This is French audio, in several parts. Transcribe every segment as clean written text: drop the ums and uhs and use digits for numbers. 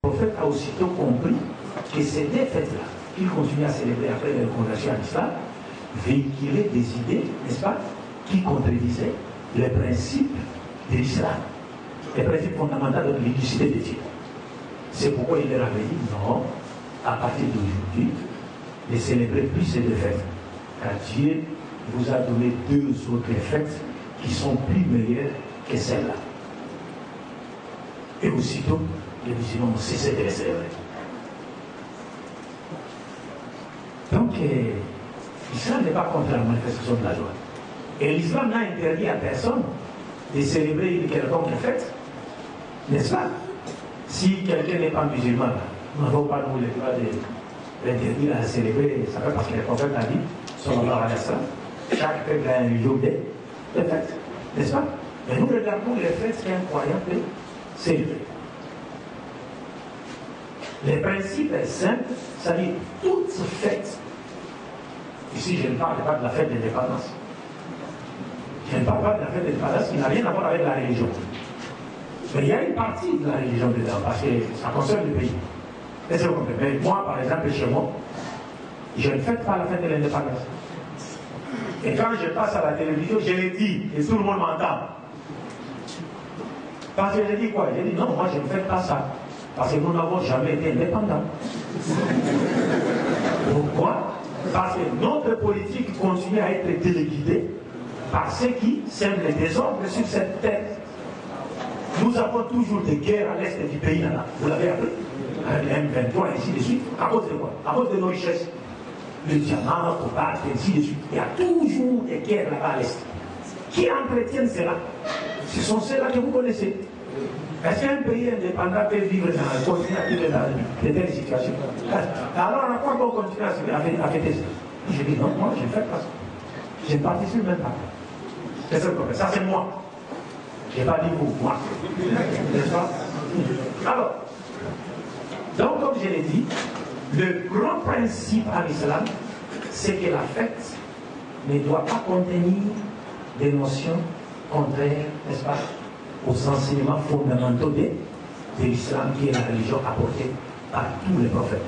prophète a aussitôt compris que ces deux fêtes-là, qu'il continue à célébrer après la conversion à l'islam, véhiculaient des idées, n'est-ce pas, qui contredisaient les principes de l'islam, les principes fondamentaux de l'unicité de Dieu. C'est pourquoi il leur avait dit non, à partir d'aujourd'hui, ne célébrez plus ces deux fêtes, car Dieu vous a donné deux autres fêtes qui sont plus meilleures que celles-là. Et aussitôt, les musulmans ont cessé de les célébrer. Donc, l'islam n'est pas contre la manifestation de la joie. Et l'islam n'a interdit à personne de célébrer une quelconque fête, n'est-ce pas? Si quelqu'un n'est pas musulman, nous n'avons pas nous le droit de l'interdire à célébrer, ça fait parce que le prophète a dit, sallallahu alayhi wa sallam, chaque peuple a un jour de fête, n'est-ce pas? Mais nous regardons les fêtes qu'un croyant peut célébrer. Les principes est simple, c'est-à-dire toute fête. Ici, je ne parle pas de la fête de l'indépendance. Je ne parle pas de la fête de l'indépendance qui n'a rien à voir avec la religion. Mais il y a une partie de la religion dedans, parce que ça concerne le pays. Mais moi, par exemple, chez moi, je ne fête pas la fête de l'indépendance. Et quand je passe à la télévision, je l'ai dit, et tout le monde m'entend. Parce que j'ai dit quoi? J'ai dit non, moi je ne fête pas ça. Parce que nous n'avons jamais été indépendants. Pourquoi? Parce que notre politique continue à être téléguidée par ceux qui sèment les désordres sur cette terre. Nous avons toujours des guerres à l'est du pays, là. Vous l'avez appris? Avec M23 et ainsi de suite. À cause de quoi? À cause de nos richesses. Le diamant, le cobalt, et ainsi de suite. Il y a toujours des guerres là-bas à l'est. Qui entretiennent cela? Ce sont ceux-là que vous connaissez. Est-ce qu'un pays indépendant peut vivre dans un continent qui est dans de telles situations? Alors, à quoi on continue à fêter ça? Je dis non, moi je ne fais pas ça. Je ne participe même pas. C'est ça le problème. Ça, c'est moi. Je n'ai pas dit vous, moi. N'est-ce pas? Alors, donc, comme je l'ai dit, le grand principe en islam, c'est que la fête ne doit pas contenir des notions contraires, n'est-ce pas, aux enseignements fondamentaux de l'islam, qui est la religion apportée par tous les prophètes.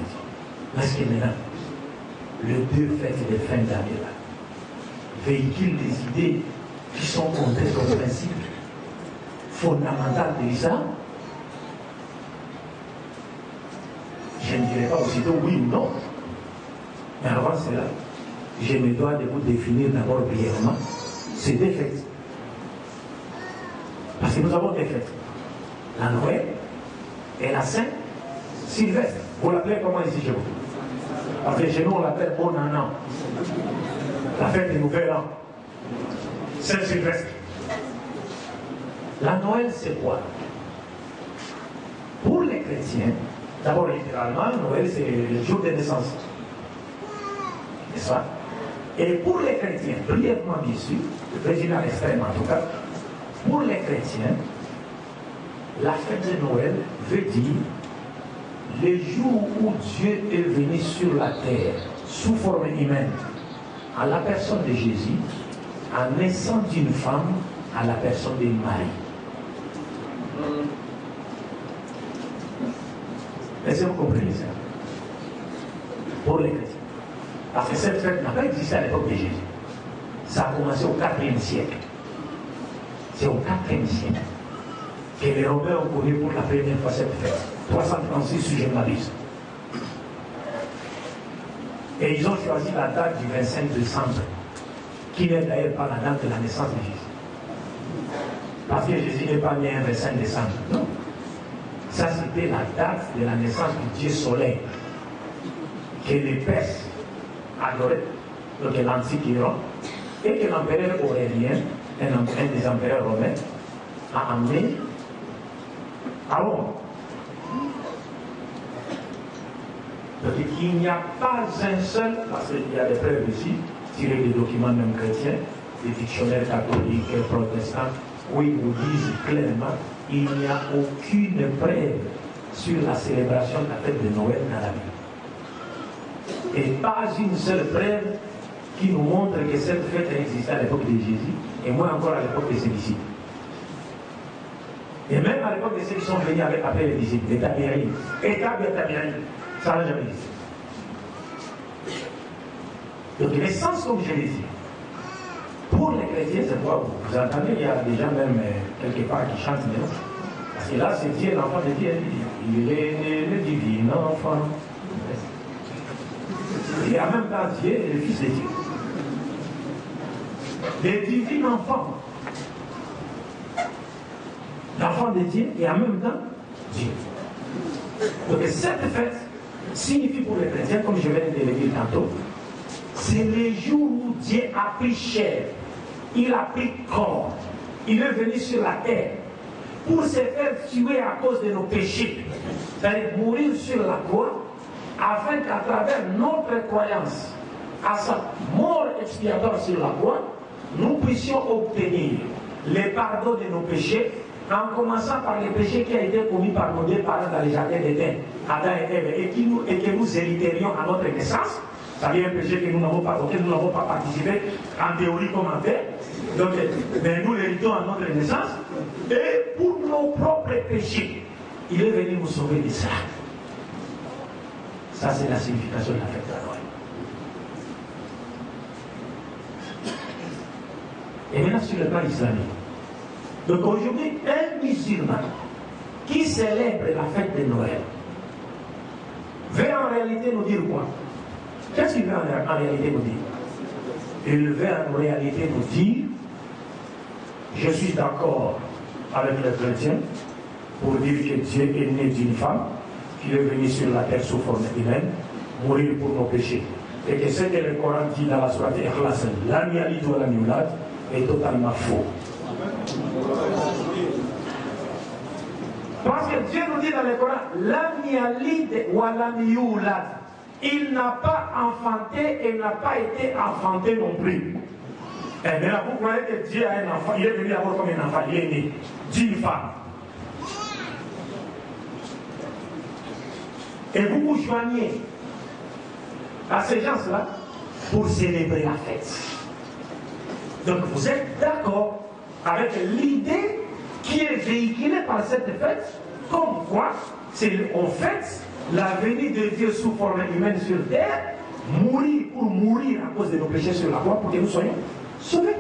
Parce que maintenant, les deux fêtes de fin d'année là véhiculent des idées qui sont contraires aux principes fondamentaux de l'islam. Je ne dirais pas aussitôt oui ou non. Mais avant cela, je me dois de vous définir d'abord brièvement ces deux fêtes. Parce que nous avons des fêtes. La Noël et la Saint-Sylvestre. Vous l'appelez comment ici chez vous? Parce que chez nous on l'appelle Bon An. La fête du Nouvel An. Saint-Sylvestre. La Noël c'est quoi? Pour les chrétiens, d'abord littéralement, Noël c'est le jour de naissance. N'est-ce pas? Et pour les chrétiens, brièvement bien sûr, le président extrême en tout cas, pour les chrétiens, la fête de Noël veut dire le jour où Dieu est venu sur la terre sous forme humaine, à la personne de Jésus, en naissant d'une femme à la personne de Marie. Est-ce que vous comprenez ça? Pour les chrétiens. Parce que cette fête n'a pas existé à l'époque de Jésus. Ça a commencé au IVe siècle. C'est au IVe siècle que les Romains ont connu pour la première fois cette fête. 336 si je ne m'abuse. Et ils ont choisi la date du 25 décembre, qui n'est d'ailleurs pas la date de la naissance de Jésus. Parce que Jésus n'est pas né un 25 décembre. Non. Ça, c'était la date de la naissance du Dieu soleil, que les Perses adoraient, donc l'antique Iran, et que l'empereur Aurélien, un des empereurs romains, a amené à Rome. Donc il n'y a pas un seul, parce qu'il y a des preuves ici, tirées des documents même chrétiens, des dictionnaires catholiques et protestants, où ils nous disent clairement il n'y a aucune preuve sur la célébration de la fête de Noël dans la Bible. Et pas une seule preuve qui nous montre que cette fête existait à l'époque de Jésus, et moins encore à l'époque de ses disciples. Et même à l'époque de ceux qui sont venus avec après les disciples, les Tabériens. État bien Tabériens. Ça n'a jamais dit. Donc l'essence, comme je l'ai dit, pour les chrétiens, c'est quoi? Vous entendez, il y a des gens même quelque part qui chantent maintenant. Parce que là, c'est Dieu, l'enfant de Dieu. Il est le divin enfant. Et en même temps, Dieu est le Fils de Dieu. Le divin enfant. L'enfant de Dieu et en même temps, Dieu. Donc cette fête signifie pour les chrétiens, comme je viens de le dire tantôt, c'est le jour où Dieu a pris chair, il a pris corps, il est venu sur la terre pour se faire tuer à cause de nos péchés, c'est-à-dire mourir sur la croix, afin qu'à travers notre croyance à sa mort expiatoire sur la croix, nous puissions obtenir le pardon de nos péchés, en commençant par les péchés qui ont été commis par nos deux parents dans les jardins d'Éden, Adam et Ève, et que nous hériterions à notre naissance. C'est-à-dire un péché que nous n'avons pas, auquel nous n'avons pas participé, en théorie comme en fait. Donc, mais nous l'héritons à notre naissance. Et pour nos propres péchés, il est venu nous sauver de ça. Ça, c'est la signification de la fête de Noël. Et maintenant, sur le plan islamique. Donc, aujourd'hui, un musulman qui célèbre la fête de Noël veut en réalité nous dire quoi? Qu'est-ce qu'il veut en réalité nous dire? Il veut en réalité nous dire: je suis d'accord avec les chrétiens pour dire que Dieu est né d'une femme, qu'il est venu sur la terre sous forme humaine, mourir pour nos péchés. Et que ce que le Coran dit dans la sourate Ikhlas, lam yalid wa lam yulad, est totalement faux. Parce que Dieu nous dit dans le Coran, lam yalid wa lam yulad. Il n'a pas enfanté et n'a pas été enfanté non plus. Et bien vous croyez que Dieu a un enfant, il est venu d'abord comme un enfant, il est né d'une femme. Et vous vous joignez à ces gens-là pour célébrer la fête. Donc vous êtes d'accord avec l'idée qui est véhiculée par cette fête, comme quoi on fête la venue de Dieu sous forme humaine sur terre, mourir pour mourir à cause de nos péchés sur la croix pour que nous soyons sauvés.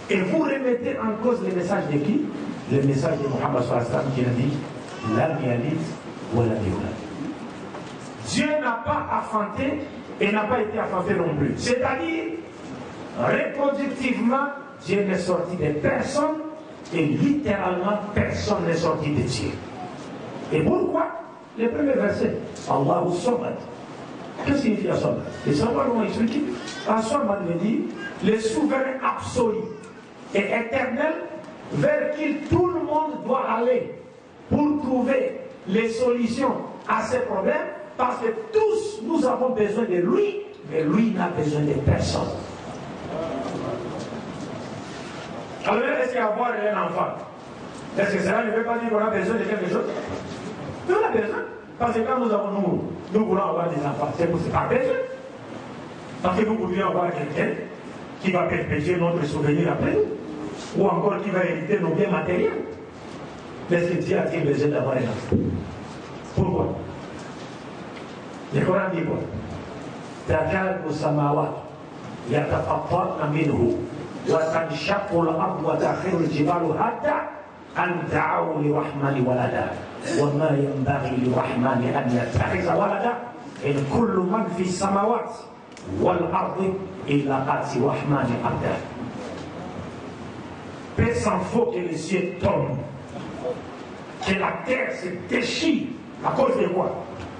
Et vous remettez en cause le message de qui? Le message de Mohammed sallallahu alayhi wa sallam qui a dit lam yalid wa lam yulad. Dieu n'a pas enfanté et n'a pas été enfanté non plus. C'est-à-dire, reproductivement, Dieu n'est sorti de personne et littéralement personne n'est sorti de Dieu. Et pourquoi? Le premier verset, Allahu Samad. Que signifie Samad? Les savants l'ont expliqué. Samad veut dire le souverain absolu et éternel vers qui tout le monde doit aller pour trouver les solutions à ces problèmes, parce que tous nous avons besoin de lui, mais lui n'a besoin de personne. Alors, est-ce qu'il y a avoir un enfant? Est-ce que cela ne veut pas dire qu'on a besoin de quelque chose? Nous on a besoin. Parce que quand nous voulons avoir des enfants, c'est pas besoin. Parce que nous pourrions avoir quelqu'un qui va perpétuer notre souvenir après nous, ou encore qui va hériter nos biens matériels. Est-ce que Dieu a-t-il besoin d'avoir un enfant? Pourquoi? Le Coran dit quoi? تكاد السماوات يتفطرن منه وتنشق الأرض وتخر الجبال حتى أن دعوا للرحمن ولدا وما ينبغي للرحمن أن يتخذ ولدا إن كل من في السماوات والأرض إلا آتي الرحمن عبدا. Peu s'en faut que les cieux tombent, que la terre se déchire. À cause de quoi?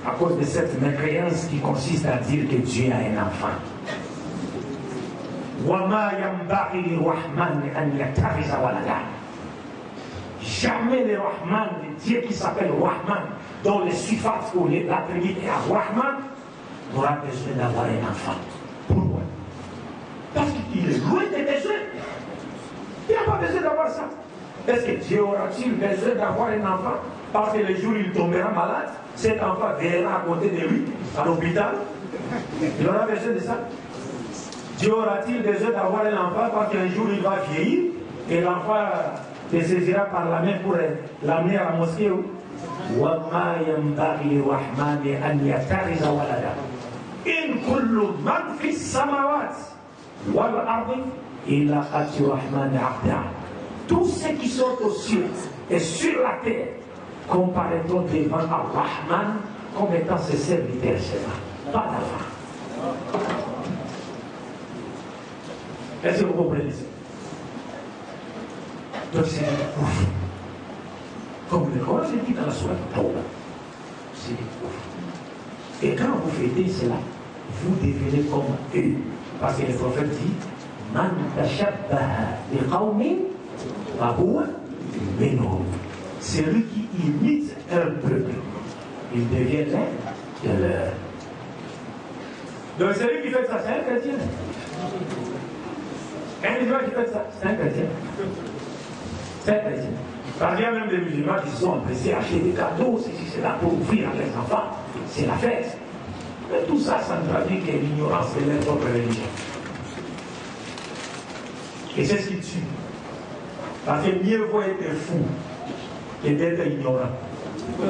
À cause de cette mécréance qui consiste à dire que Dieu a un enfant. Jamais le Rahman, le Dieu qui s'appelle Rahman, dont le suffix ou l'attribut est Rahman, n'aura besoin d'avoir un enfant. Pourquoi? Parce qu'il est loin des besoins. Il n'a pas besoin d'avoir ça. Est-ce que Dieu aura-t-il besoin d'avoir un enfant? Parce que le jour où il tombera malade, cet enfant viendra à côté de lui, à l'hôpital. Il aura besoin de ça. Dieu aura-t-il besoin d'avoir un enfant parce qu'un jour il va vieillir et l'enfant te saisira par la main pour l'amener à la mosquée. وَمَا يَنْبَغِي الرَّحْمَنِ أَنْ يَتَّخِذَ وَلَدًا إِنْ كُلُّ مَنْ فِي السَّمَاوَاتِ وَالْأَرْضِ إِلَّا آتِي الرَّحْمَنِ عَبْدًا. Tous ceux qui sont aux cieux et sur la terre comparaîtront devant Ar-Rahman comme étant ses serviteurs seulement. Pas d'avant. Est-ce que vous comprenez ça? Donc c'est ouf. Comme le Coran le dit dans la sourate Tawbah. C'est ouf. Et quand vous fêtez cela, vous devenez comme eux. Parce que le prophète dit Man tashabbaha biqawmin fahuwa minhum. Celui qui imite un peuple, il devient l'un de leur. Donc celui qui fait ça, c'est un chrétien. Un musulman qui fait ça, c'est un chrétien. C'est un chrétien. Parce qu'il y a même des musulmans qui sont empressés à acheter des cadeaux, c'est là pour offrir à leurs enfants. C'est la fête. Mais tout ça, ça ne traduit que l'ignorance de leur propre religion. Et c'est ce qui tue. Parce que mieux vaut être fou que d'être ignorant.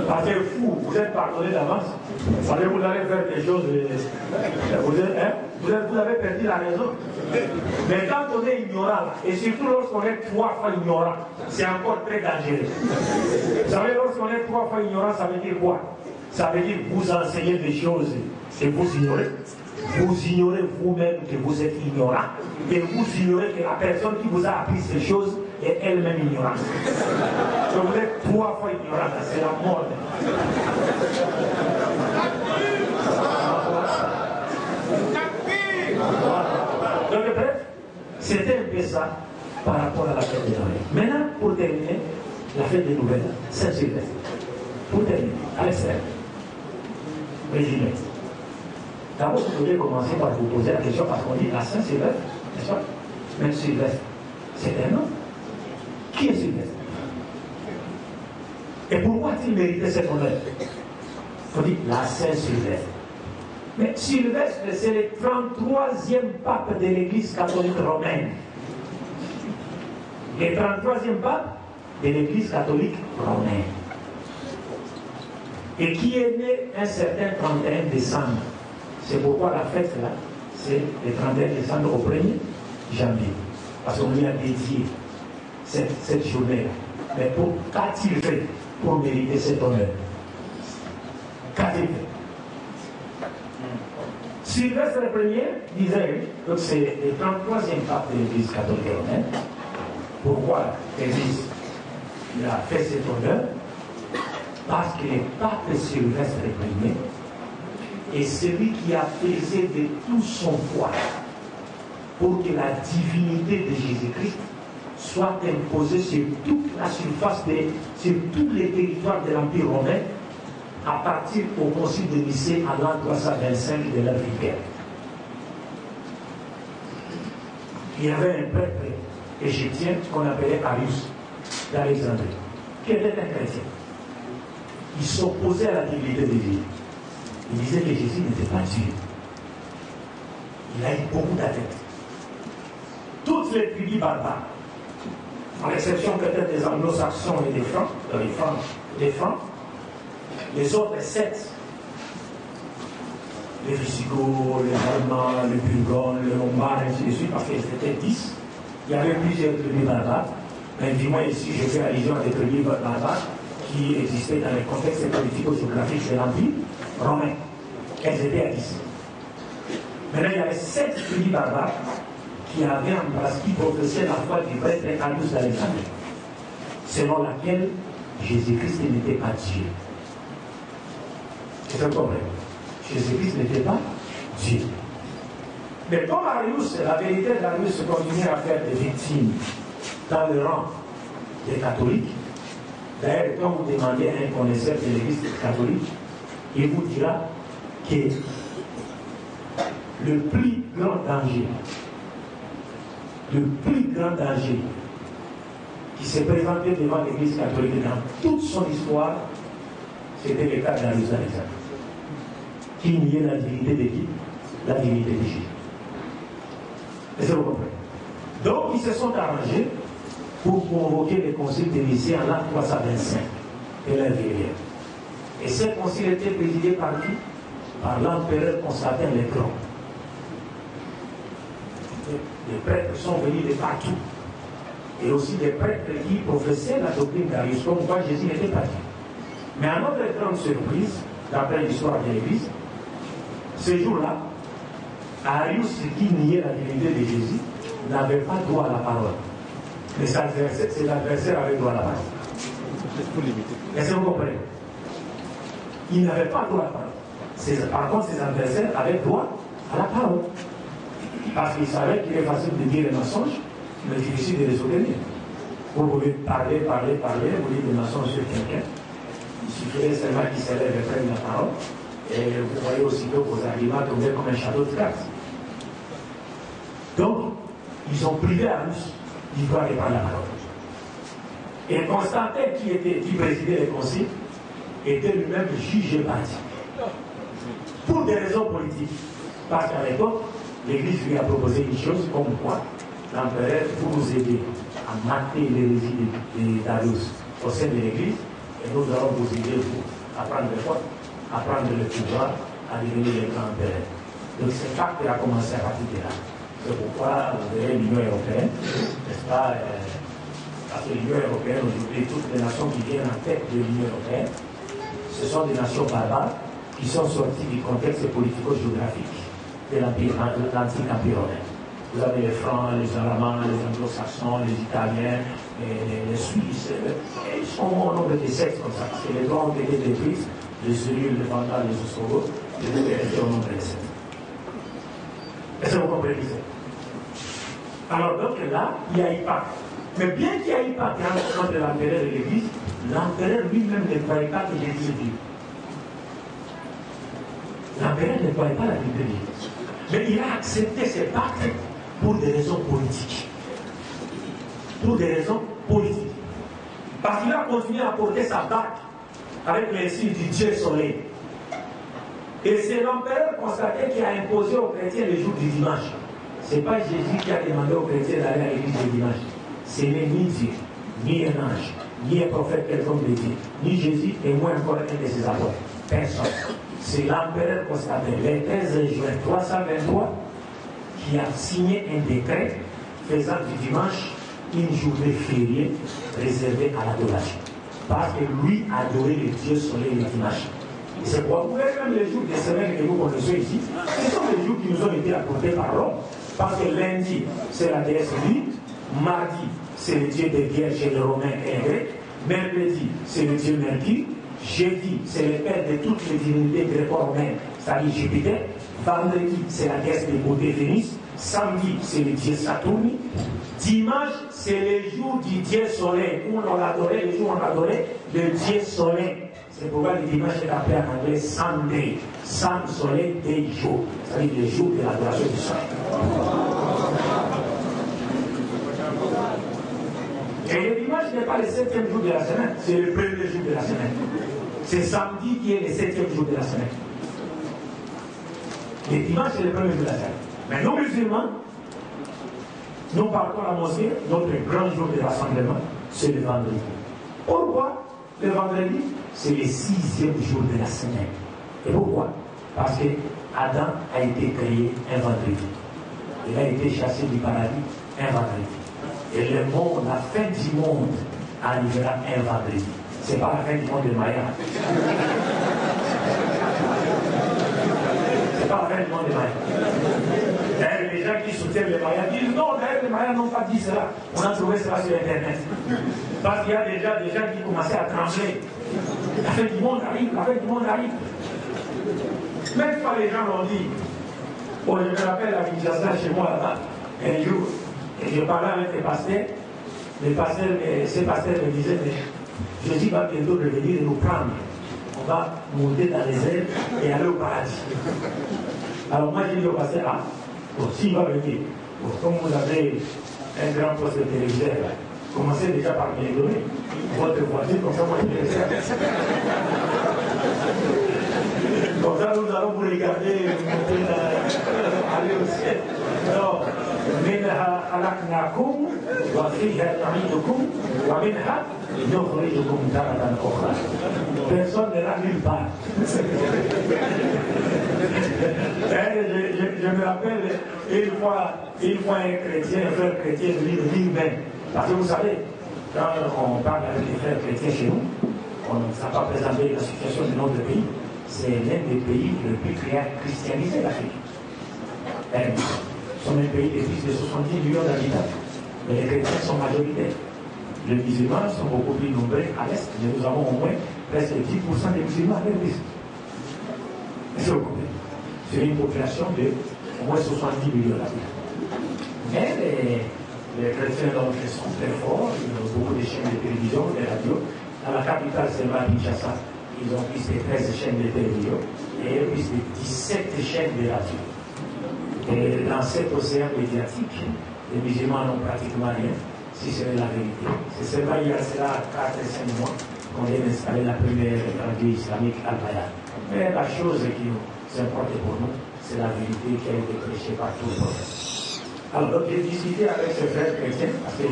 Parce que fou, vous êtes pardonné d'avance. Vous savez, vous allez faire des choses. Vous avez perdu la raison. Mais quand on est ignorant, et surtout lorsqu'on est 3 fois ignorant, c'est encore très dangereux. Vous savez, lorsqu'on est 3 fois ignorant, ça veut dire quoi? Ça veut dire que vous enseignez des choses et vous ignorez. Vous ignorez vous-même que vous êtes ignorant. Et vous ignorez que la personne qui vous a appris ces choses est elle-même ignorante. Donc vous êtes 3 fois ignorant, c'est la mort. Donc bref, c'était un peu ça par rapport à la fête des Noël. Maintenant, pour terminer, la fête des nouvelles, Saint-Sylvestre. Pour terminer, à l'extrême. Résumé. D'abord, vous devez commencer par vous poser la question parce qu'on dit la Saint-Sylvestre, n'est-ce pas? Même Sylvestre, c'est un nom. Qui est Sylvestre? Et pourquoi a-t-il mérité cet honneur? On dit la Saint-Sylvestre. Mais Sylvestre, c'est le 33e pape de l'Église catholique romaine. Le 33e pape de l'Église catholique romaine. Et qui est né un certain 31 décembre. C'est pourquoi la fête là, c'est le 31 décembre au 1er janvier. Parce qu'on lui a dédié cette journée-là. Mais qu'a-t-il fait pour mériter cet honneur? Qu'a-t-il fait? Sylvestre Ier disait, donc c'est le 33e pape de l'Église catholique romaine. Pourquoi l'Église a fait cet honneur? Parce que le pape Sylvestre Ier est celui qui a pesé de tout son poids pour que la divinité de Jésus-Christ soit imposée sur toute la surface, sur tous les territoires de l'Empire romain, à partir au concile de Nicée à l'an 325 de l'ère Vipère. Il y avait un prêtre égyptien qu'on appelait Arius d'Alexandrie, qui était un chrétien. Il s'opposait à la divinité de Dieu. Il disait que Jésus n'était pas Dieu. Il a eu beaucoup d'adeptes. Toutes les tribus barbares, à l'exception peut-être des anglo-saxons et des francs, les autres 7, les Visigoths, les Allemands, les Burgondes, les Lombards, ainsi de suite, parce qu'ils étaient 10, il y avait plusieurs tribus barbares. Mais du moins ici, je fais allusion à des tribus barbares qui existaient dans les contextes politico-géographiques de l'Empire romain. Elles étaient à 10. Maintenant, il y avait 7 tribus barbares qui avaient embrassé, qui professaient la foi du prêtre Arius d'Alexandrie, selon laquelle Jésus-Christ n'était pas Dieu. C'est un problème. Jésus-Christ n'était pas Dieu. Mais comme Arius, la vérité d'Arius continuait à faire des victimes dans le rang des catholiques, d'ailleurs, quand vous demandez à un connaisseur de l'Église catholique, il vous dira que le plus grand danger qui s'est présenté devant l'Église catholique dans toute son histoire, c'était le cas d'Arius d'Alexandrie, qui niait la divinité de qui? La divinité de Jésus. Est-ce que vous comprenez? Donc, ils se sont arrangés pour convoquer les conciles de Nicée en l'an 325 de l'ère guerrière. Et ces conciles étaient présidés par qui? Par l'empereur Constantin le Grand. Les prêtres sont venus de partout. Et aussi des prêtres qui professaient la doctrine d'Arius, comme quoi Jésus n'était pas Dieu. Mais à notre grande surprise, d'après l'histoire de l'Église, ce jour-là, Arius, qui niait la divinité de Jésus, n'avait pas droit à la parole. Mais ses adversaires avaient droit à la parole. Est-ce que vous comprenez? Il n'avait pas droit à la parole. Par contre, ses adversaires avaient droit à la parole. Parce qu'ils savaient qu'il est facile de dire les mensonges, mais difficile de les soutenir. Vous pouvez parler, vous dites des mensonges sur quelqu'un. Il suffirait seulement qu'il se lève et prenne la parole. Et vous voyez aussitôt vos arguments tomber comme un château de cartes. Donc, ils ont privé Arius du droit de prendre la parole. Et Constantin, qui présidait les conciles, était lui-même jugé parti. Pour des raisons politiques. Parce qu'à l'époque, l'Église lui a proposé une chose comme quoi l'empereur, pour nous aider à mater l'hérésie d'Arius au sein de l'Église, et nous allons vous aider pour apprendre le quoi? Apprendre le pouvoir à devenir le grand empereur. Donc ce pacte a commencé à partir de là. C'est pourquoi vous verrez l'Union européenne, n'est-ce pas? Parce que l'Union européenne, aujourd'hui, toutes les nations qui viennent en tête de l'Union européenne, ce sont des nations barbares qui sont sorties du contexte politico-géographique de l'Antique Empire romain. Vous avez les Francs, les Allemands, les Anglo-Saxons, les Italiens, les Suisses, et ils sont au nombre de sexes comme ça, parce que les droits ont été détruits, les cellules, les Vandales, les Ostrogoths, ils étaient restés au nombre de sept. Est-ce que vous comprenez ça? Alors donc là, il y a eu pacte. Mais bien qu'il y ait eu pacte entre l'empereur et l'Église, l'empereur lui-même ne croyait pas que Jésus est Dieu. L'empereur ne croyait pas la Bible de Dieu. Mais il a accepté ce pacte pour des raisons politiques. Pour des raisons politiques. Parce qu'il a continué à porter sa bague avec les signes du Dieu soleil. Et c'est l'empereur Constantin qui a imposé aux chrétiens le jour du dimanche. Ce n'est pas Jésus qui a demandé aux chrétiens d'aller à l'église le dimanche. Ce n'est ni Dieu, ni un ange, ni un prophète quelconque de Dieu, ni Jésus, et moins encore un de ses apôtres. Personne. C'est l'empereur Constantin, le 13 juin 323, qui a signé un décret faisant du dimanche une journée fériée réservée à l'adoration. Parce que lui adorait le Dieu soleil le dimanche. Et c'est pourquoi vous verrez même les jours des semaines que vous connaissez ici, ce sont les jours qui nous ont été apportés par Rome. Parce que lundi, c'est la déesse Lilith, mardi, c'est le dieu des guerres chez les Romains et les Grecs, mercredi, c'est le dieu Mercure, jeudi, c'est le père de toutes les divinités gréco-romaines, c'est-à-dire Jupiter, vendredi, c'est la déesse des beautés Vénus, samedi, c'est le dieu Saturne, dimanche, c'est le jour du dieu soleil, où on l'adorait, le jour où on adorait le dieu soleil. C'est pourquoi le dimanche est appelé en anglais Sunday, Sun Soleil Day Jour, c'est-à-dire le jour de l'adoration du soleil. Et le dimanche n'est pas le 7e jour de la semaine, c'est le premier jour de la semaine. C'est samedi qui est le 7e jour de la semaine. Le dimanche, c'est le premier jour de la semaine. Mais nous musulmans, nous partons à la mosquée, notre grand jour de rassemblement, c'est le vendredi. Pourquoi le vendredi? C'est le 6e jour de la semaine. Et pourquoi? Parce que Adam a été créé un vendredi. Il a été chassé du paradis un vendredi. Et le monde, la fin du monde, arrivera un vendredi. Ce n'est pas la fin du monde de Maya. Ce n'est pas la fin du monde de Maya. D'ailleurs, les gens qui soutiennent les Mayas disent non, d'ailleurs, les Mayas n'ont pas dit cela. On a trouvé cela sur Internet. Parce qu'il y a déjà des gens qui commençaient à trembler. La fin du monde arrive, la fin du monde arrive. Même quand les gens l'ont dit, bon, je me rappelle à Kinshasa, chez moi là-bas, un jour, et je parlais avec les pasteurs, ces pasteurs me disaient, mais Jésus va bientôt revenir et nous prendre. On va monter dans les airs et aller au paradis. Alors moi j'ai dit au pasteur, ah, bon, s'il va venir, bon, comme vous avez un grand poste de téléviseur, commencez déjà par me les donner. Votre voiture, comme ça moi je vais les faire. Comme ça nous allons vous regarder, monter aller au ciel. Alors, خلقناكم وفيها نعيدكم ومنها نخرجكم تارة أخرى. Personne n'est là nulle part. Je me rappelle une fois un chrétien, un frère chrétien me dit ben, parce que vous savez, quand on parle avec les frères chrétiens chez nous, on ne sait pas présenter la situation de notre pays. C'est l'un des pays le plus christianisé d'Afrique. Nous sommes un pays de plus de 70 millions d'habitants. Mais les chrétiens sont majoritaires. Les musulmans sont beaucoup plus nombreux à l'Est, mais nous avons au moins presque 10% des musulmans à l'Est. C'est une population de au moins 70 millions d'habitants. Mais les chrétiens donc, sont très forts, ils ont beaucoup de chaînes de télévision, de radio. Dans la capitale, c'est Kinshasa, ils ont plus de 13 chaînes de télévision et plus de 17 chaînes de radio. Et dans cet océan médiatique, les musulmans n'ont pratiquement rien, si ce n'est la vérité. C'est seulement il y a cela 4 et 5 mois qu'on vient d'installer la première radio islamique Al-Bayan. Mais la chose qui nous importe pour nous, c'est la vérité qui a été prêchée par tout le prophète. Alors, j'ai discuté avec ce frère chrétien, parce que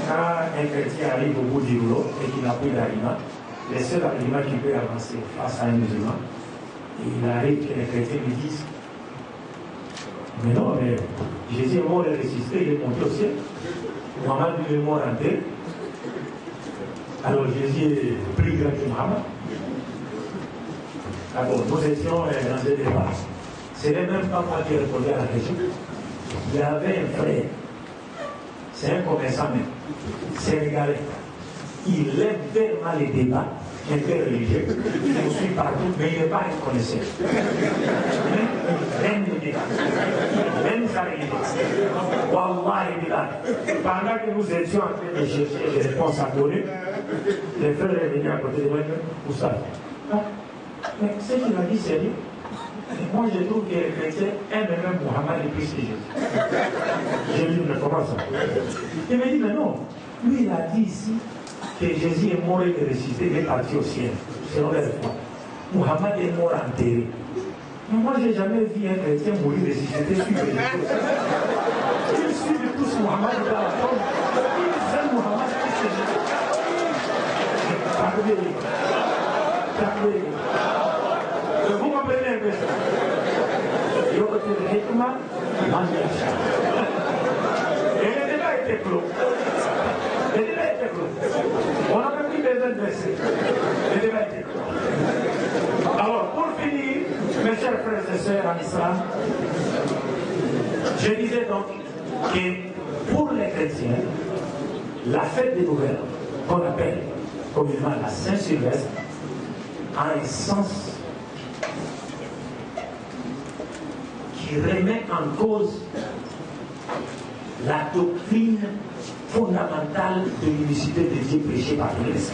quand un chrétien arrive au bout du rouleau et qu'il n'a plus d'argument, le seul argument qui peut avancer face à un musulman, il arrive que les chrétiens lui disent mais non, mais Jésus est mort et ressuscité, il est monté au ciel. Mohamed lui est mort en terre. Alors Jésus est plus grand que Mohamed. Alors nous étions dans un débat. Ce n'est même pas moi qui ai répondu à la question. Il y avait un frère, c'est un commerçant même, sénégalais. Il aime tellement les débats interreligieux, il nous suit partout, mais il n'est pas un connaisseur. Même le débat, même sa religion. Wallah, pendant que nous étions en train de chercher des réponses à donner, les frères est venu à côté de moi, où ça? Mais ce qu'il a dit, c'est lui. Moi, je trouve que les chrétiens aiment même Mohamed et plus que Jésus. J'ai dit, mais comment ça? Il m'a dit, mais non. Lui, il a dit ici que Jésus est mort et ressuscité, il est parti au ciel, selon les foi. Mohamed est mort enterré. Mais moi, je n'ai jamais vu un chrétien mourir ressuscité sur les choses. Ils suivent tous Mohamed dans la tombe. Ils aiment Mohamed plus que Jésus. Parlez. Vous comprenez un peu ça? Et le débat était clos. On n'a même plus besoin de baisser. Le débat était clos. Alors, pour finir, mes chers frères et sœurs en islam, je disais donc que pour les chrétiens, la fête des nouvelles, qu'on appelle communément la Saint-Sylvestre, a un sens qui remet en cause la doctrine fondamentale de l'unicité de Dieu prêchée par les saints.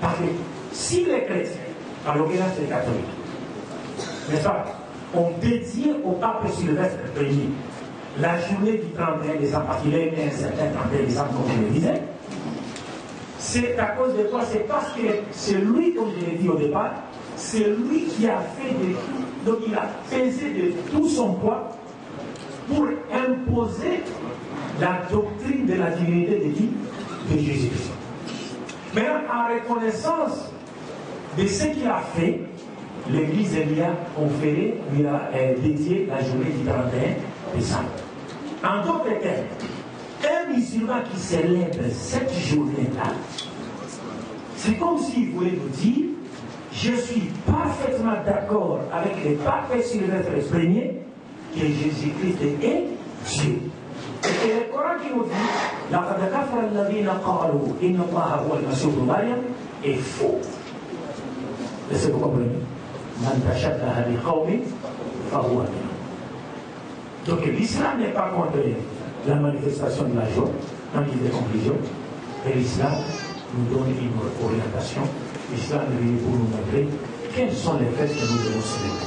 Parce que si les chrétiens, en l'occurrence les catholiques, n'est-ce pas, ont dédié au pape Sylvestre Ier la journée du 31 décembre, parce qu'il est né un certain 31 décembre, comme je le disais, c'est à cause de quoi? C'est parce que c'est lui, comme je l'ai dit au départ, c'est lui qui a fait de tout, donc il a pesé de tout son poids pour imposer la doctrine de la divinité de qui? De Jésus-Christ. Maintenant, en reconnaissance de ce qu'il a fait, l'Église lui a conféré, lui a dédié la journée du 31 décembre. En d'autres termes, un musulman qui célèbre cette journée-là, c'est comme s'il voulait nous dire: je suis parfaitement d'accord avec le pape Sylvestre Ier que Jésus-Christ est Dieu. Et le Coran qui nous dit لَقَدْ كَفَرَ الَّذِينَ قَالُوا إِنَّ اللَّهَ هُوَ الْمَسِيحُ ابْنُ مَرْيَمَ est faux. Est-ce que vous comprenez? مَنْ تَشَبَّهَ بِقَوْمٍ فَهُوَ مِنْهُمْ. Donc l'islam n'est pas contre la manifestation de la joie, en guise de conclusion, et l'islam nous donne une orientation. L'islam est venu pour nous montrer quelles sont les fêtes que nous devons célébrer.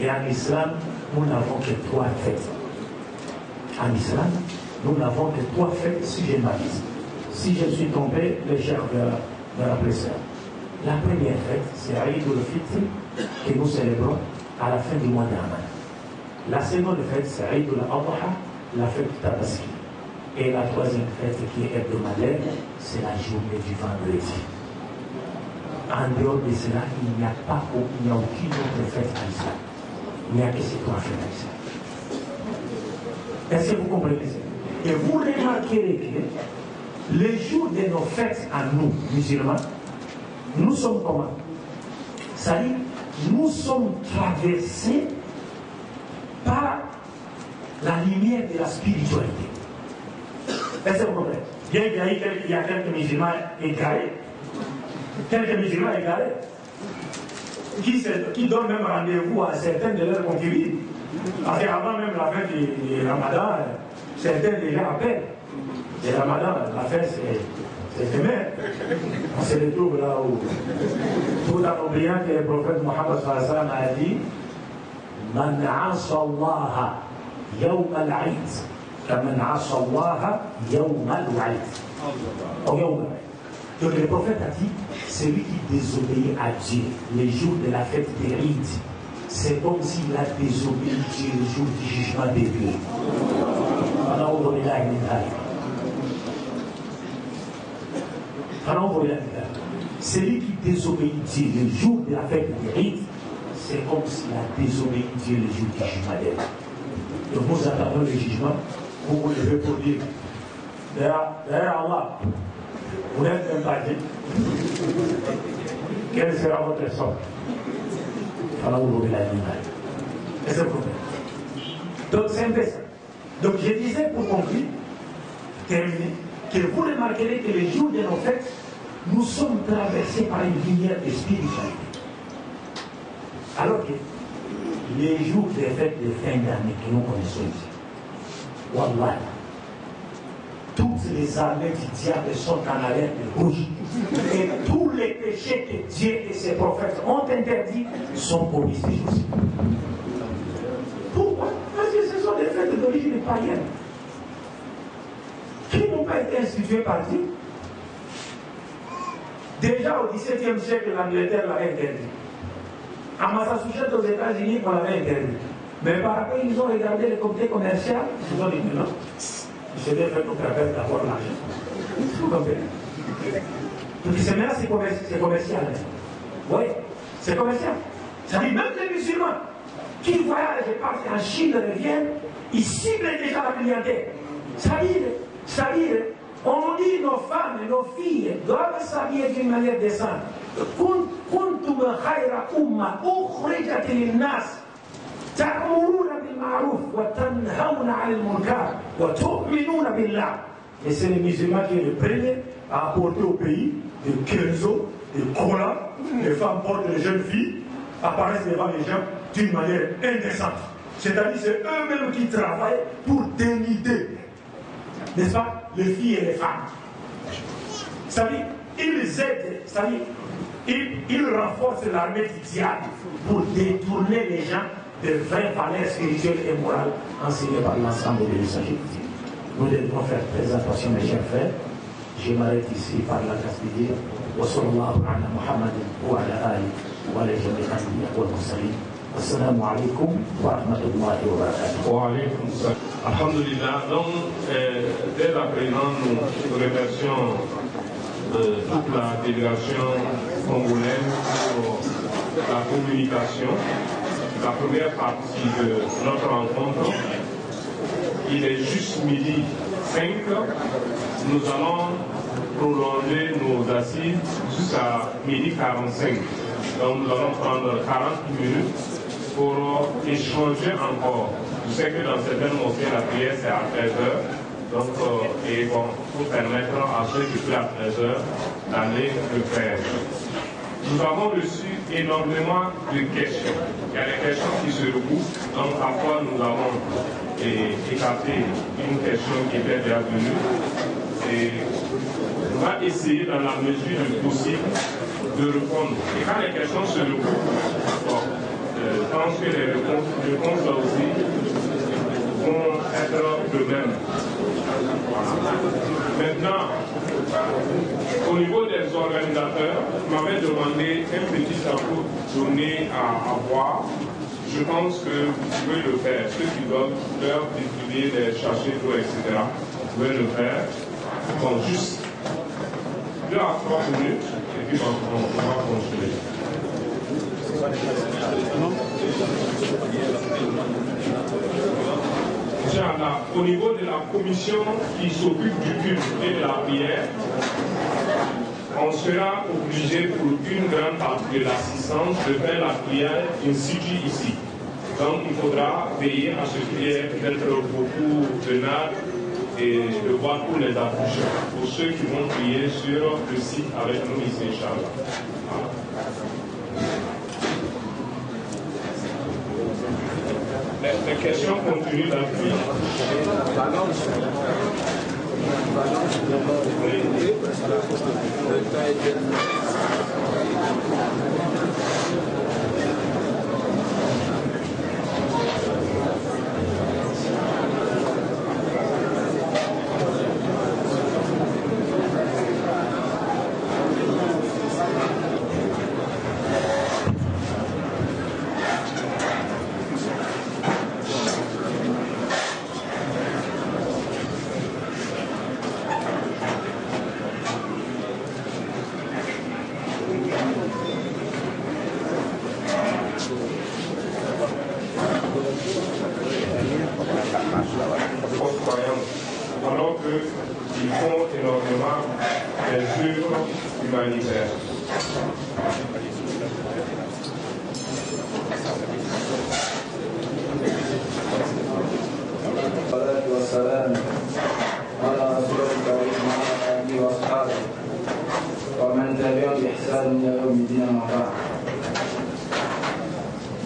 Et en islam, nous n'avons que 3 fêtes. En islam, nous n'avons que 3 fêtes, si je m'avise. Si je suis tombé, les chers de la presse. La première fête, c'est Eid al-Fitr, que nous célébrons à la fin du mois d'Aman. La seconde fête, c'est Eid al-Adha, la fête du Tabaski. Et la troisième fête qui est hebdomadaire, c'est la journée du vendredi. En dehors de cela, il n'y a aucune autre fête à l'islam. Il n'y a que ces trois fêtes à l'islam. Est-ce que vous comprenez ça? Et vous remarquerez que les jours de nos fêtes à nous, musulmans, nous sommes comment? C'est-à-dire, nous sommes traversés par la lumière de la spiritualité. Est-ce que vous comprenez? Bien qu'il y a quelques musulmans égarés, qui donnent même rendez-vous à certaines de leurs concubines. Parce qu'avant même la fête du Ramadan, certains déjà appellent. Le Ramadan, la fête c'est demain. On se retrouve là où, tout en oubliant que le prophète Mohammed sallallahu alayhi wa sallam a dit Man asa Allah yawm al-Eid kaman asa Allah yawm al-Eid. Donc le prophète a dit celui qui désobéit à Dieu les jours de la fête des Eid, c'est comme s'il a désobéi Dieu le jour du jugement de Dieu. Celui qui désobéit Dieu le jour de la fête des Eid, c'est comme s'il a désobéi Dieu le jour du jugement de Dieu. Donc nous attendons le jugement pour vous lever pour dire derrière Allah, vous n'êtes même pas dit quelle sera votre sort. Est-ce que vous comprenez? Donc c'est un peu ça. Donc je disais pour conclure, terminer, que vous remarquerez que les jours de nos fêtes, nous sommes traversés par une lumière de spiritualité. Alors que les jours des fêtes de fin d'année que nous connaissons ici, Wallah, toutes les armées du diable sont en alerte rouge. Et tous les péchés que Dieu et ses prophètes ont interdits sont commis ces jours-ci. Pourquoi? Parce que ce sont des fêtes d'origine païenne qui n'ont pas été instituées par Dieu. Déjà au XVIIe siècle, l'Angleterre l'avait interdit. À Massachusetts, aux États-Unis, on l'avait interdit. Mais par après, ils ont regardé le comité commercial, ils ont dit non. Je vais faire notre appel d'avoir l'argent. Vous comprenez? Donc c'est maintenant c'est commercial. Oui, c'est commercial. Ça dit même les musulmans qui voyagent et partent en Chine reviennent, ils ciblent déjà la clientèle. C'est-à-dire, on dit nos femmes et nos filles doivent s'habiller d'une manière décente. Kuntum khayra umma ukhrijat lin-nas ta'muruna bil ma'ruf wa tanhauna 'anil munkar wa tu'minuna billah. Et c'est les musulmans qui sont les premiers à apporter au pays des kenzo, des colas. Les femmes portent les jeunes filles, apparaissent devant les gens d'une manière indécente. C'est-à-dire c'est eux-mêmes qui travaillent pour dénider, n'est-ce pas, les filles et les femmes. C'est-à-dire, ils aident, c'est-à-dire, ils renforcent l'armée du diable pour détourner les gens de vraies valeurs spirituelles et morales enseignées par l'ensemble de l'usage. Nous devons faire très attention, mes chers frères. Je m'arrête ici par la grâce de Dieu. Wa sallallahu ala Muhammadin wa ala alihi wa ala jami'il anbiya wal mursalin. Assalamu alaikum wa rahmatullahi wa barakatuh. Wa alaikum salam. Alhamdulillah. Donc, dès à présent, nous remercions toute la délégation congolaise pour la communication. La première partie de notre rencontre. Il est juste midi 5. Nous allons prolonger nos assises jusqu'à midi 45. Donc nous allons prendre 40 minutes pour échanger encore. Je sais que dans certaines mosquées, la prière c'est à 13h. Donc, et bon, pour permettre à ceux qui prient à 13h d'aller le faire. Nous avons reçu énormément de questions. Il y a des questions qui se recoupent. Donc, parfois, nous avons écarté une question qui était déjà venue. Et on va essayer, dans la mesure du possible, de répondre. Et quand les questions se recoupent, bon, je pense que les réponses là aussi vont être de même. Maintenant, au niveau des organisateurs, m'avaient demandé un petit chapeau donné à boire je pense que vous pouvez le faire. Ceux qui doivent leur distribuer des sachets d'eau, etc., vous pouvez le faire. Bon, juste 2 à 3 minutes, et puis on va continuer. Au niveau de la commission qui s'occupe du culte et de la prière, on sera obligé pour une grande partie de l'assistance de faire la prière in situ ici. Donc il faudra veiller à ce qu'il y ait peut-être beaucoup de nattes et de voir tous les affiches pour ceux qui vont prier sur le site avec nous ici, Inch'Allah. Voilà. Les questions continuent d'appui. Alors qu'ils font énormément des œuvres humanitaires.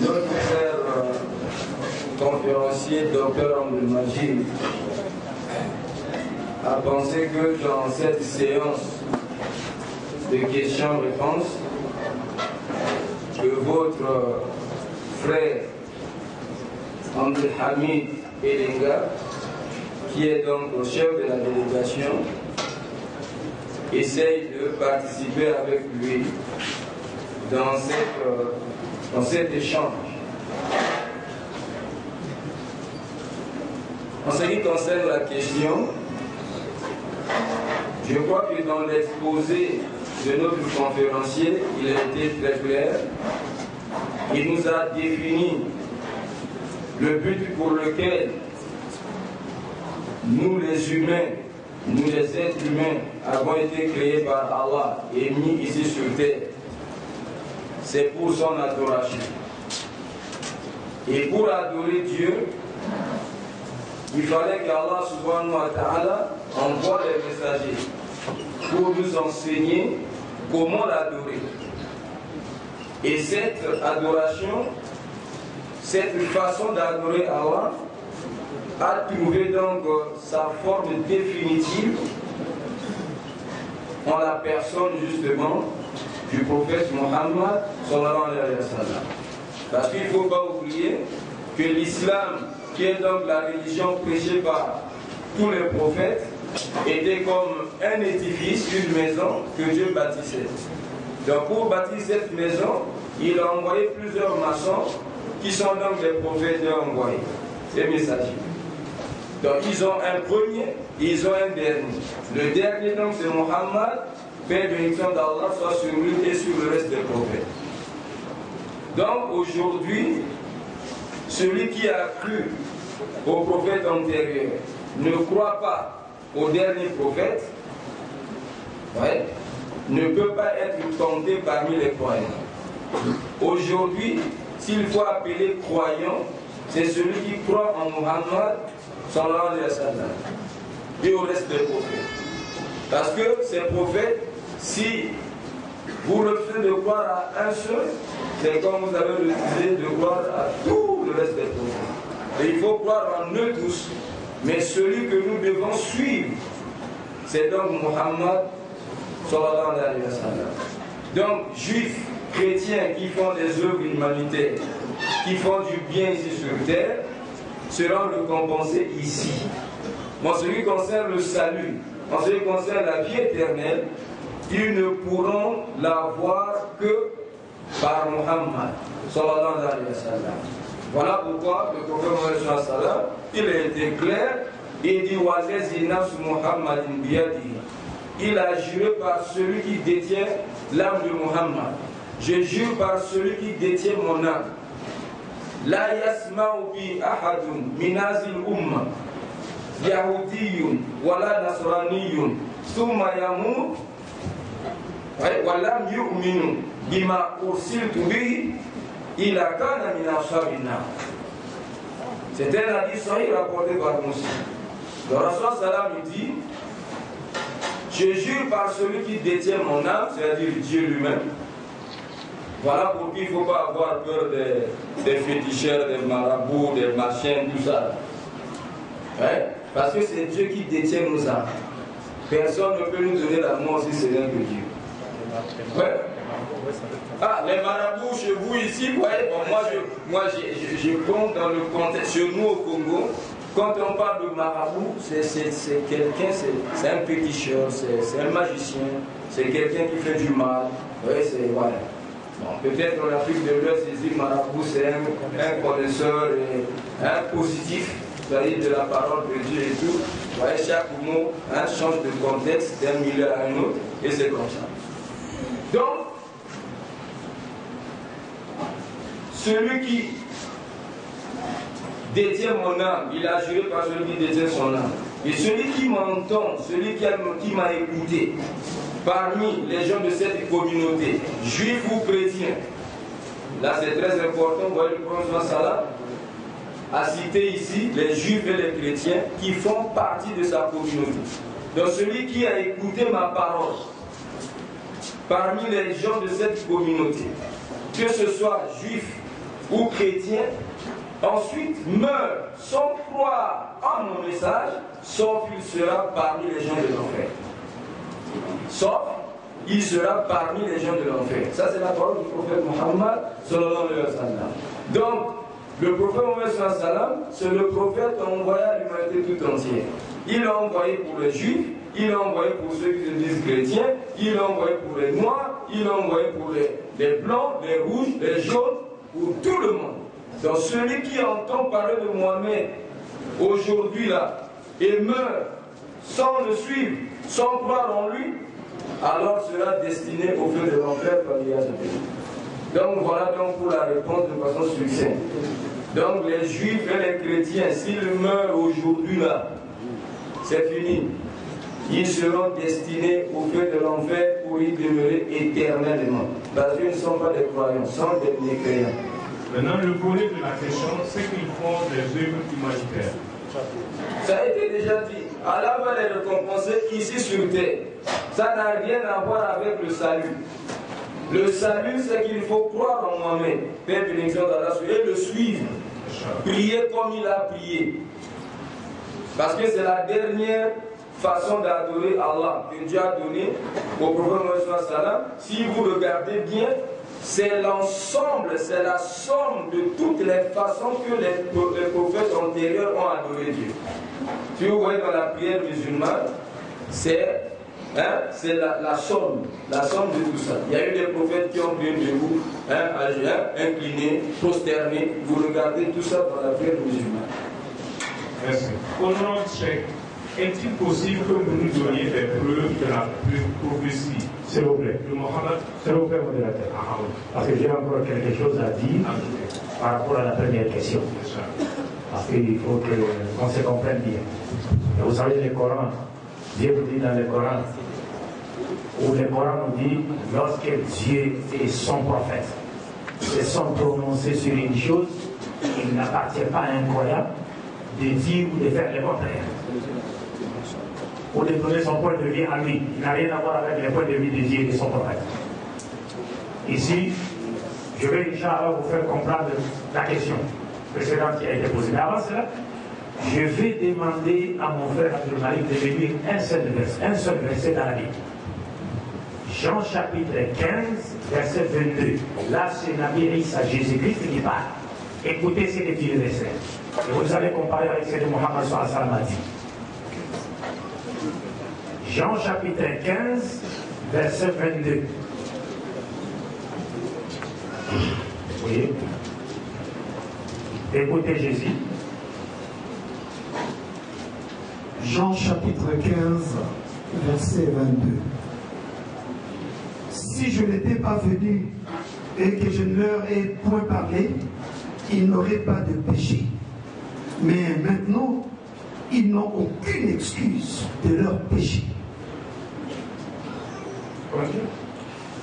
Notre frère conférencier, Dr Abdelmajid, a pensé que dans cette séance de questions-réponses, que votre frère Abdelhamid Elenga, qui est donc le chef de la délégation, essaye de participer avec lui dans cet échange. En ce qui concerne la question, je crois que dans l'exposé de notre conférencier, il a été très clair. Il nous a défini le but pour lequel nous les humains, nous les êtres humains, avons été créés par Allah et mis ici sur terre. C'est pour son adoration. Et pour adorer Dieu, il fallait qu'Allah subhanahu wa ta'ala envoie les messagers pour nous enseigner comment l'adorer. Et cette adoration, cette façon d'adorer Allah a trouvé donc sa forme définitive en la personne justement du prophète Mohammed sallallahu alayhi wa sallam. Parce qu'il ne faut pas oublier que l'islam, qui est donc la religion prêchée par tous les prophètes, était comme un édifice, une maison que Dieu bâtissait. Donc pour bâtir cette maison, il a envoyé plusieurs maçons qui sont donc des prophètes envoyés, des messagers. Donc ils ont un premier, ils ont un dernier. Le dernier donc c'est Mohammed, paix et bénédiction d'Allah soit sur lui et sur le reste des prophètes. Donc aujourd'hui, celui qui a cru au prophète antérieur ne croit pas au dernier prophète, ne peut pas être compté parmi les croyants. Aujourd'hui, s'il faut appeler croyant, c'est celui qui croit en Muhammad sallallahu alayhi wa sallam et au reste des prophètes. Parce que ces prophètes, si vous refusez de croire à un seul, c'est comme vous avez refusé de croire à tout le reste des prophètes. Et il faut croire en eux tous. Mais celui que nous devons suivre, c'est donc Muhammad sallallahu alayhi wa sallam. Donc, juifs, chrétiens qui font des œuvres humanitaires, qui font du bien ici sur terre, seront récompensés ici. En ce qui concerne le salut, en ce qui concerne la vie éternelle, ils ne pourront l'avoir que par Muhammad sallallahu alayhi wa sallam. Voilà pourquoi le prophète Mohammed sallam, il a été clair, il dit Wallazi nafs Muhammadin biyadihi. Il a juré par celui qui détient l'âme de Muhammad. Je jure par celui qui détient mon âme. La yasma'u bi ahadun minazil umma yahudiyyun wala nasraniyyun thumma yamut wa lam yu'minu bima ursiltu bihi illa kana min ashabin nar. C'est un hadith sahih rapporté par Muslim. Le Rasul sallam dit: je jure par celui qui détient mon âme, c'est-à-dire Dieu lui-même. Voilà pour qui il ne faut pas avoir peur des féticheurs, des marabouts, des machins, tout ça. Hein? Parce que c'est Dieu qui détient nos âmes. Personne ne peut nous donner la mort si c'est rien que Dieu. Ouais. Ah, les marabouts chez vous ici, vous voyez, bon, moi je compte dans le contexte, chez nous au Congo, quand on parle de marabout, c'est quelqu'un, c'est un féticheur, c'est un magicien, c'est quelqu'un qui fait du mal. Ouais, c'est voilà. Bon, peut-être en Afrique de l'Ouest, les marabout, c'est un connaisseur positif, c'est-à-dire de la parole de Dieu et tout. Vous voyez, chaque mot change de contexte d'un milieu à un autre, et c'est comme ça. Donc, celui qui détient mon âme, il a juré par celui qui détient son âme. Et celui qui m'entend, celui qui m'a écouté, parmi les gens de cette communauté, juifs ou chrétiens, là c'est très important, vous voyez le prophète Salah a cité ici les juifs et les chrétiens qui font partie de sa communauté. Donc celui qui a écouté ma parole, parmi les gens de cette communauté, que ce soit juif ou chrétien, ensuite meurt sans croire en mon message, sauf il sera parmi les gens de l'enfer. Sauf il sera parmi les gens de l'enfer. Ça c'est la parole du prophète Muhammad sallallahu alayhi wa sallam. Donc le prophète Muhammad sallallahu alayhi wa sallam, c'est le prophète envoyé à l'humanité tout entière. Il l'a envoyé pour les juifs, il l'a envoyé pour ceux qui se disent chrétiens, il l'a envoyé pour les noirs, il l'a envoyé pour les blancs, les rouges, les jaunes, pour tout le monde. Donc celui qui entend parler de Mohamed aujourd'hui là et meurt sans le suivre, sans croire en lui, alors sera destiné au feu de l'enfer par l'IA. Donc voilà donc pour la réponse de façon succincte. Donc les juifs et les chrétiens, s'ils meurent aujourd'hui là, c'est fini. Ils seront destinés au feu de l'enfer pour y demeurer éternellement. Parce qu'ils ne sont pas des croyants, sont des mécréants. Maintenant, le volet de la question, c'est qu'ils font des œuvres humanitaires. Ça a été déjà dit. Allah va les récompenser ici sur terre. Ça n'a rien à voir avec le salut. Le salut, c'est qu'il faut croire en Mohamed, Père bénédiction d'Allah, et le suivre. Prier comme il a prié. Parce que c'est la dernière façon d'adorer Allah que Dieu a donné au prophète Mohammed sallam. Si vous regardez bien, c'est l'ensemble, c'est la somme de toutes les façons que les prophètes antérieurs ont adoré Dieu. Si vous voyez dans la prière musulmane, c'est la somme de tout ça. Il y a eu des prophètes qui ont prié debout, inclinés, prosternés. Vous regardez tout ça dans la prière musulmane. Merci. Au nom de Cheikh, est-il possible que vous nous donniez des preuves de la prophétie? S'il vous plaît. De Mohammed? S'il vous plaît, modérateur. Parce que j'ai encore quelque chose à dire par rapport à la première question. Parce qu'il faut qu'on se comprenne bien. Et vous savez, le Coran, Dieu vous dit dans le Coran, où le Coran nous dit, lorsque Dieu et son prophète se sont prononcés sur une chose, il n'appartient pas à un croyant de dire ou de faire le contraire. Ou de donner son point de vue à lui. Il n'a rien à voir avec le point de vue de Dieu et de son prophète. Ici, je vais Inch'Allah vous faire comprendre la question précédente qui a été posée. Mais avant cela, je vais demander à mon frère Abdul Malik de me lire un seul verset dans la Bible. Jean chapitre 15, verset 22. Là, c'est Nabi Isa, Jésus-Christ qui parle. Écoutez ce que dit le verset. Et vous allez comparer avec ce que Mohammed sallallahu alayhi wa sallam a dit. Jean chapitre 15, verset 22. Oui. Écoutez Jésus. Jean chapitre 15, verset 22. Si je n'étais pas venu et que je ne leur ai point parlé, ils n'auraient pas de péché. Mais maintenant, ils n'ont aucune excuse de leur péché.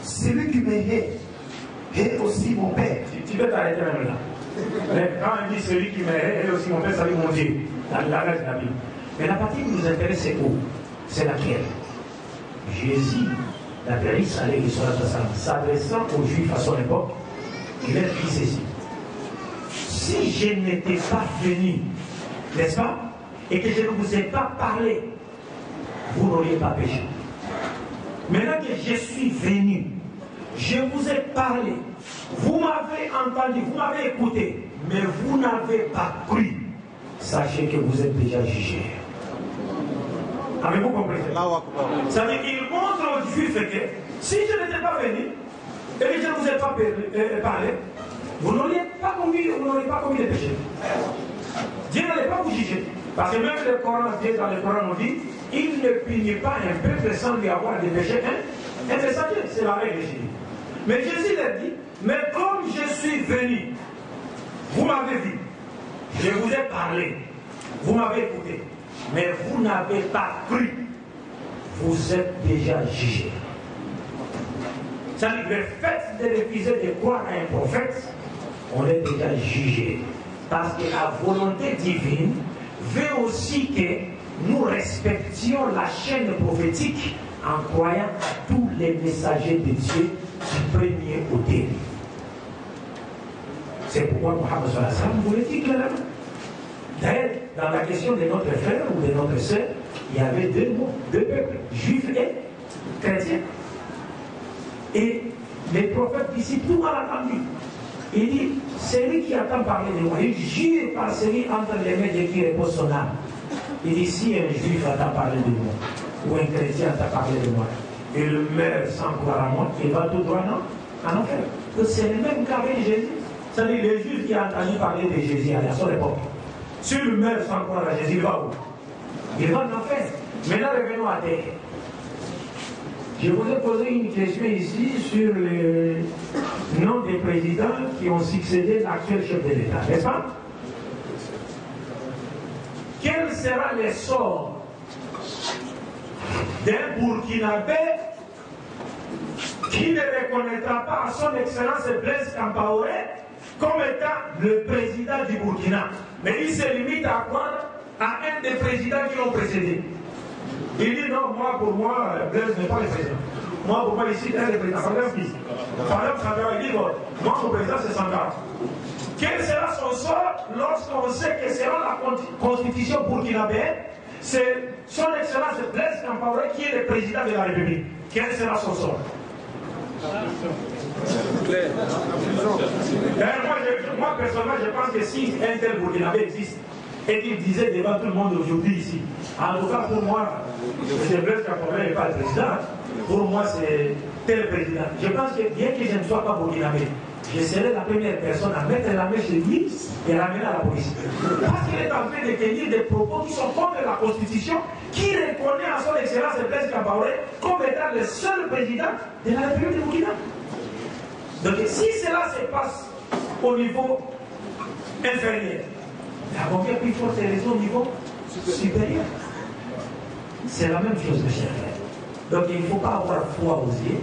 Celui qui me hait aussi mon Père. Tu peux t'arrêter même là. Mais quand il dit celui qui me hait aussi mon Père, ça veut dire mon Dieu. Dans la reste de la Bible. Mais la partie qui nous intéresse, c'est où? C'est laquelle? Jésus, la Péris, s'adressant aux Juifs à son époque, il a dit ceci. Si je n'étais pas venu, n'est-ce pas, et que je ne vous ai pas parlé, vous n'auriez pas péché. Maintenant que je suis venu, je vous ai parlé, vous m'avez entendu, vous m'avez écouté, mais vous n'avez pas cru. Sachez que vous êtes déjà jugés. Avez-vous compris? Ça veut dire qu'il montre aux Juifs que si je n'étais pas venu et que je ne vous ai pas parlé, vous n'auriez pas commis de péché. Dieu n'allait pas vous juger. Parce que même le Coran, Dieu dans le Coran nous dit, il ne punit pas un peuple sans lui avoir des péchés un messager. C'est la règle de Jésus. Mais Jésus leur dit, mais comme je suis venu, vous m'avez vu, je vous ai parlé, vous m'avez écouté, mais vous n'avez pas cru. Vous êtes déjà jugés. C'est-à-dire le fait de refuser de croire à un prophète, on est déjà jugé. Parce que la volonté divine veut aussi que nous respections la chaîne prophétique en croyant à tous les messagers de Dieu du premier au dernier. C'est pourquoi Mohammed vous le dit clairement. D'ailleurs, dans la question de notre frère ou de notre sœur, il y avait deux mots, deux peuples, juifs et chrétiens. Et les prophètes ici, tout le monde a entendu. Il dit, celui qui attend parler de moi, il jure par celui entre les mains de qui repose son âme. Il dit, si un juif attend parler de moi, ou un chrétien attend parler de moi, et le meurt sans croire à moi, il va tout droit en enfer. C'est le même qu'avec Jésus. C'est-à-dire, le juif qui a entendu parler de Jésus à son époque, si le meurt sans croire à Jésus, il va où? Il va en enfer. Maintenant, revenons à terre. Je vous ai posé une question ici sur le nom des présidents qui ont succédé l'actuel chef de l'État, n'est-ce pas? Quel sera le sort d'un Burkinabé qui ne reconnaîtra pas à son excellence Blaise Compaoré comme étant le président du Burkina? Mais il se limite à quoi? À un des présidents qui l'ont précédé. Il dit non, moi, pour moi, Blaise n'est pas le président. Moi, pour moi, ici, il est le président. Par exemple, il dit, bon, moi, mon président, c'est Sankara. Quel sera son sort lorsqu'on sait que selon la constitution burkinabéenne, c'est son excellence Blaise Compaoré qui est le président de la République? Quel sera son sort? Moi, personnellement, je pense que si un tel Burkinabé existe, et qu'il disait devant tout le monde aujourd'hui ici, en tout cas pour moi, M. Blaise Compaoré n'est pas le président, pour moi c'est tel président. Je pense que bien que je ne sois pas burkinabé, je serai la première personne à mettre la main chez lui et ramener à la police. Parce qu'il est en train de tenir des propos qui sont contre la Constitution, qui reconnaît à son excellence Blaise Compaoré comme étant le seul président de la République du Burkina. Donc si cela se passe au niveau inférieur, il y a combien plus forte raison au niveau supérieur? C'est la même chose, mes chers frères. Donc il ne faut pas avoir foi aux yeux.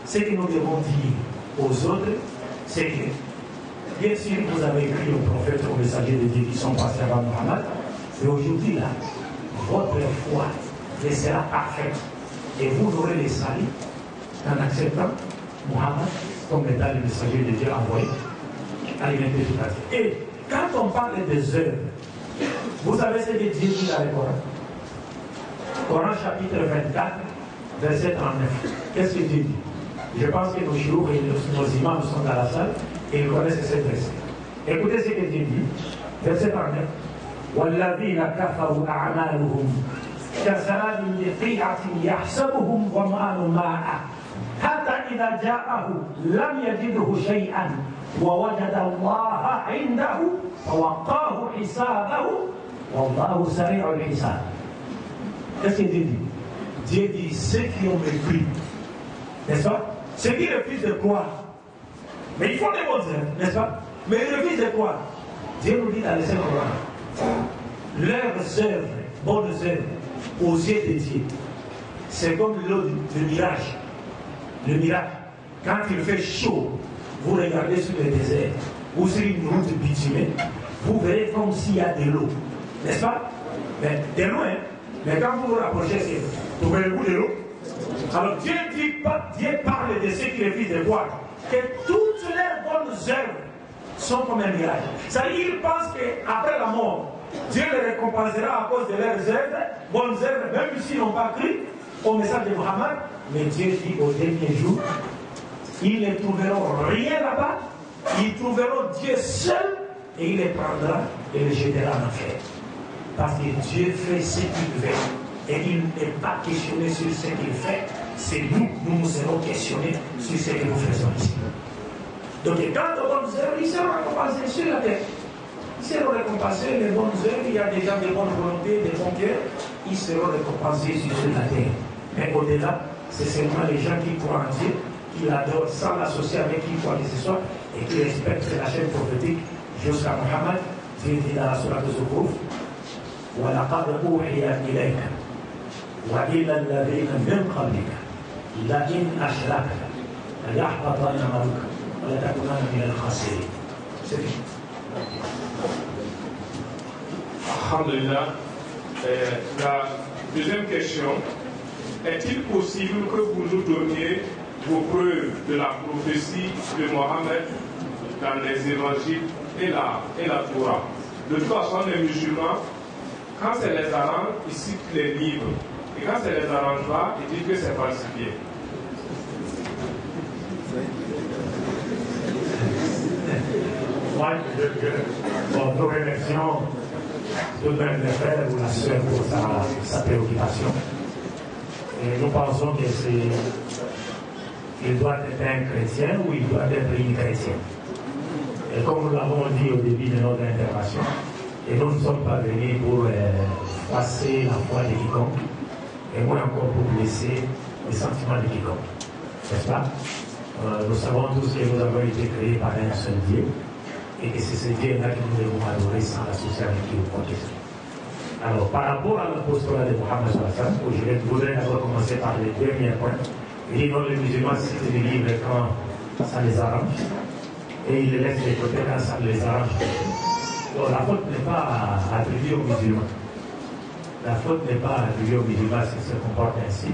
Ce que nous devons dire aux autres, c'est que, bien sûr, vous avez écrit aux prophètes, aux messagers de Dieu qui sont passés avant Mohammed, mais aujourd'hui, là, votre foi sera parfaite. Et vous aurez les salut en acceptant Mohammed comme étant le messager de Dieu envoyé à l'humanité tout entière. Et quand on parle des œuvres, vous savez ce que Dieu dit dans le Coran? Coran chapitre 24, verset 39. Qu'est-ce que Dieu dit? Je pense que nos chouros et nos imams sont dans la salle et ils connaissent ce verset. Écoutez ce que Dieu dit. Verset 39. وَالَّذِينَ كَفَرُوا أَعْمَالُهُمْ كَسَرَابٍ بِقِيعَةٍ يَحْسَبُهُ الظَّمْآنُ مَاءً حَتَّى إِذَا جَاءَهُ لَمْ يَجِدْهُ شَيْئًا وَوَجَدَ اللَّهَ عِنْدَهُ فَوَقَّاهُ حِسَابَهُ وَاللَّهُ سَرِيعُ الْحِسَابِ. Qu'est-ce que Dieu dit? Dieu dit ceux qui ont mépris, n'est-ce pas? Ceux qui refusent de croire. Mais ils font des bonnes œuvres, n'est-ce pas? Mais ils refusent de croire. Dieu nous dit dans le Saint-Coran, leurs œuvres, bonnes œuvres, aux yeux de Dieu, c'est comme le mirage. Le miracle, quand il fait chaud, vous regardez sur le désert ou sur une route bitumée, vous verrez comme s'il y a de l'eau, n'est-ce pas? Mais de loin, mais quand vous vous rapprochez, vous voyez le bout de l'eau. Alors Dieu parle de ceux qui refusent de voir que toutes leurs bonnes œuvres sont comme un mirage. C'est-à-dire qu'ils pensent qu'après la mort, Dieu les récompensera à cause de leurs œuvres, bonnes œuvres, même s'ils n'ont pas cru au message de Muhammad. Mais Dieu dit au dernier jour, ils ne trouveront rien là-bas, ils trouveront Dieu seul et il les prendra et les jettera en enfer. Parce que Dieu fait ce qu'il veut et il n'est pas questionné sur ce qu'il fait, c'est nous serons questionnés sur ce que nous faisons ici. Donc quand aux bonnes œuvres, ils seront récompensés sur la terre. Ils seront récompensés, les bonnes œuvres, il y a des gens de bonne volonté, de bon cœur, ils seront récompensés sur la terre. Mais au-delà, c'est seulement les gens qui croient en Dieu, qui l'adorent sans l'associer avec qui quoi que ce soit, et qui respectent la chaîne prophétique jusqu'à Muhammad. Dieu dit dans la sourate de Zukhruf, وَلَقَدْ أُوحِيَ إِلَيْكَ وَإِلَى الَّذِينَ مِنْ قَبْلِكَ لَئِنْ أَشْرَكْتَ لَيَحْبَطَنَّ عَمَلُكَ وَلَتَكُونَنَّ مِنَ الْخَاسِرِينَ. C'est fini. Alhamdulillah. La deuxième question, est-il possible que vous nous donniez vos preuves de la prophétie de Mohammed dans les évangiles et la Torah? De toute façon, les musulmans, quand ça les arrange, ils citent les livres. Et quand ça les arrange pas, ils disent que c'est falsifié. Moi, bon, nous remercions tout de même le frère ou la sœur pour sa préoccupation. Et nous pensons que il doit être un chrétien ou il doit être une chrétienne. Et comme nous l'avons dit au début de notre intervention, et nous ne sommes pas venus pour passer la foi de quiconque, et moins encore pour blesser les sentiments de quiconque. N'est-ce pas? Nous savons tous que nous avons été créés par un seul Dieu, et que c'est ce Dieu-là que nous devons adorer sans l'associer avec qui nous protestons. Alors, par rapport à l'apostolat de Mohammed sallallahu, je voudrais d'abord commencer par les derniers points. Et non, les musulmans citent les livres quand ça les arrange, et ils les laissent de côté quand ça les arrange. Donc, la faute n'est pas attribuée aux musulmans. La faute n'est pas attribuée aux musulmans s'ils se comportent ainsi.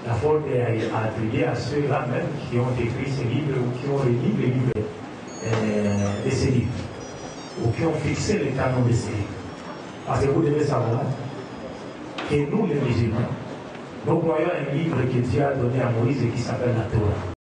La faute est attribuée à ceux-là même qui ont écrit ces livres ou qui ont rédigé les livres de ces livres, ou qui ont fixé les canons de ces livres. Parce que vous devez savoir que nous, les musulmans, nous croyons à un livre que Dieu a donné à Moïse et qui s'appelle la Torah.